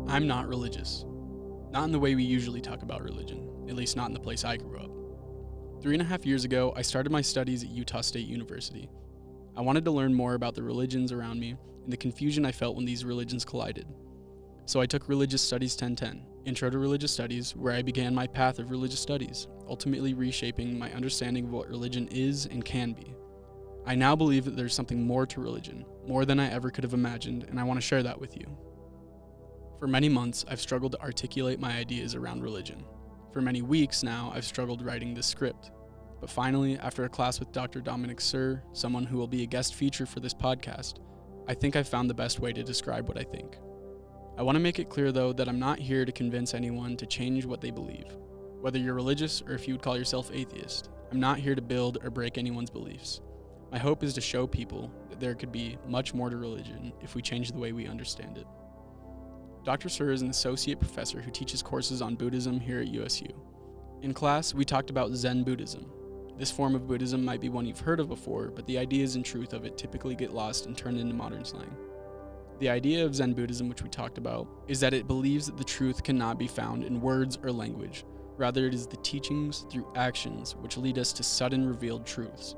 I'm not religious. Not in the way we usually talk about religion, at least not in the place I grew up. 3.5 years ago, I started my studies at Utah State University. I wanted to learn more about the religions around me and the confusion I felt when these religions collided. So I took Religious Studies 1010, Intro to Religious Studies, where I began my path of religious studies, ultimately reshaping my understanding of what religion is and can be. I now believe that there's something more to religion, more than I ever could have imagined, and I want to share that with you. For many months, I've struggled to articulate my ideas around religion. For many weeks now, I've struggled writing this script. But finally, after a class with Dr. Dominic Sir, someone who will be a guest feature for this podcast, I think I've found the best way to describe what I think. I want to make it clear, though, that I'm not here to convince anyone to change what they believe. Whether you're religious or if you would call yourself atheist, I'm not here to build or break anyone's beliefs. My hope is to show people that there could be much more to religion if we change the way we understand it. Dr. Sir is an associate professor who teaches courses on Buddhism here at USU. In class, we talked about Zen Buddhism. This form of Buddhism might be one you've heard of before, but the ideas and truth of it typically get lost and turned into modern slang. The idea of Zen Buddhism, which we talked about, is that it believes that the truth cannot be found in words or language. Rather, it is the teachings through actions which lead us to sudden revealed truths.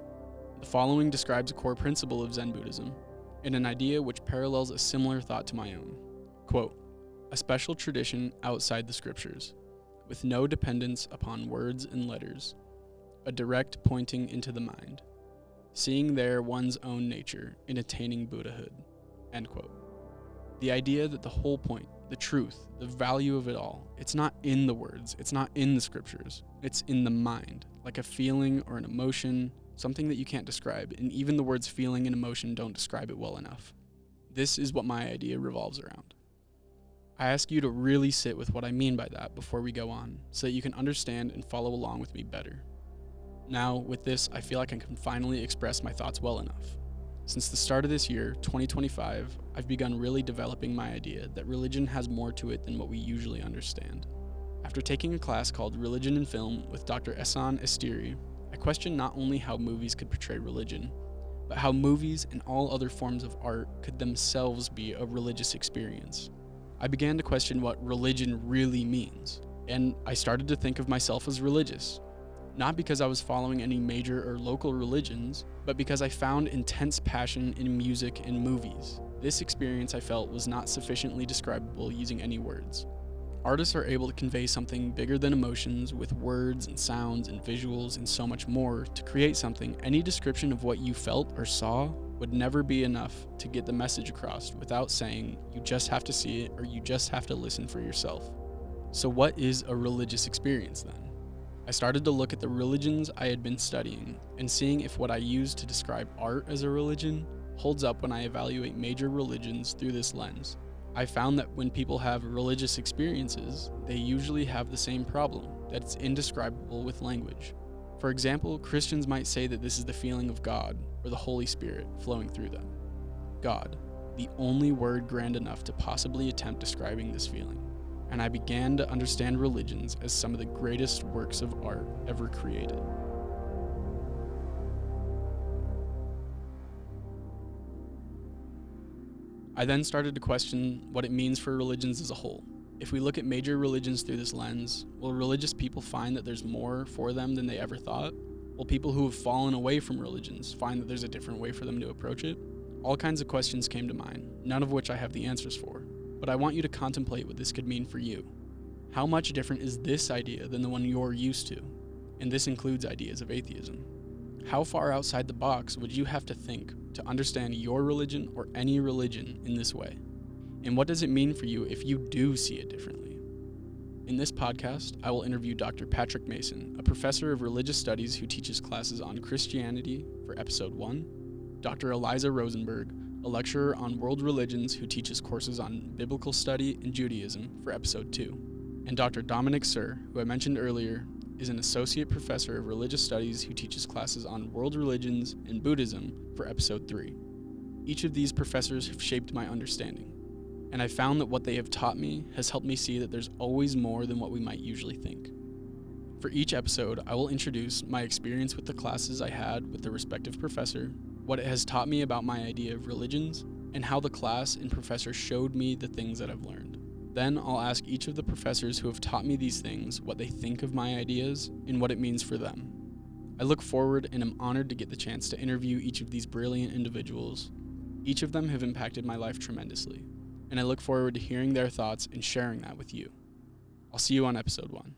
The following describes a core principle of Zen Buddhism, and an idea which parallels a similar thought to my own. Quote, "A special tradition outside the scriptures, with no dependence upon words and letters, a direct pointing into the mind, seeing there one's own nature in attaining Buddhahood." End quote. The idea that the whole point, the truth, the value of it all, it's not in the words, it's not in the scriptures, it's in the mind, like a feeling or an emotion, something that you can't describe, and even the words feeling and emotion don't describe it well enough. This is what my idea revolves around. I ask you to really sit with what I mean by that before we go on, so that you can understand and follow along with me better. Now, with this, I feel like I can finally express my thoughts well enough. Since the start of this year, 2025, I've begun really developing my idea that religion has more to it than what we usually understand. After taking a class called Religion in Film with Dr. Ehsan Estiri, I questioned not only how movies could portray religion, but how movies and all other forms of art could themselves be a religious experience. I began to question what religion really means, and I started to think of myself as religious. Not because I was following any major or local religions, but because I found intense passion in music and movies. This experience I felt was not sufficiently describable using any words. Artists are able to convey something bigger than emotions with words and sounds and visuals and so much more to create something. Any description of what you felt or saw would never be enough to get the message across without saying you just have to see it or you just have to listen for yourself. So what is a religious experience then? I started to look at the religions I had been studying and seeing if what I use to describe art as a religion holds up when I evaluate major religions through this lens. I found that when people have religious experiences, they usually have the same problem, that it's indescribable with language. For example, Christians might say that this is the feeling of God or the Holy Spirit flowing through them. God, the only word grand enough to possibly attempt describing this feeling. And I began to understand religions as some of the greatest works of art ever created. I then started to question what it means for religions as a whole. If we look at major religions through this lens, will religious people find that there's more for them than they ever thought? Will people who have fallen away from religions find that there's a different way for them to approach it? All kinds of questions came to mind, none of which I have the answers for. But I want you to contemplate what this could mean for you. How much different is this idea than the one you're used to? And this includes ideas of atheism. How far outside the box would you have to think to understand your religion or any religion in this way? And what does it mean for you if you do see it differently? In this podcast, I will interview Dr. Patrick Mason, a professor of religious studies who teaches classes on Christianity for episode 1, Dr. Eliza Rosenberg, a lecturer on world religions who teaches courses on biblical study and Judaism for episode 2, and Dr. Dominic Sir, who I mentioned earlier, is an associate professor of religious studies who teaches classes on world religions and Buddhism for episode 3. Each of these professors have shaped my understanding, and I found that what they have taught me has helped me see that there's always more than what we might usually think. For each episode, I will introduce my experience with the classes I had with the respective professor, what it has taught me about my idea of religions, and how the class and professor showed me the things that I've learned. Then I'll ask each of the professors who have taught me these things what they think of my ideas and what it means for them. I look forward and am honored to get the chance to interview each of these brilliant individuals. Each of them have impacted my life tremendously, and I look forward to hearing their thoughts and sharing that with you. I'll see you on episode 1.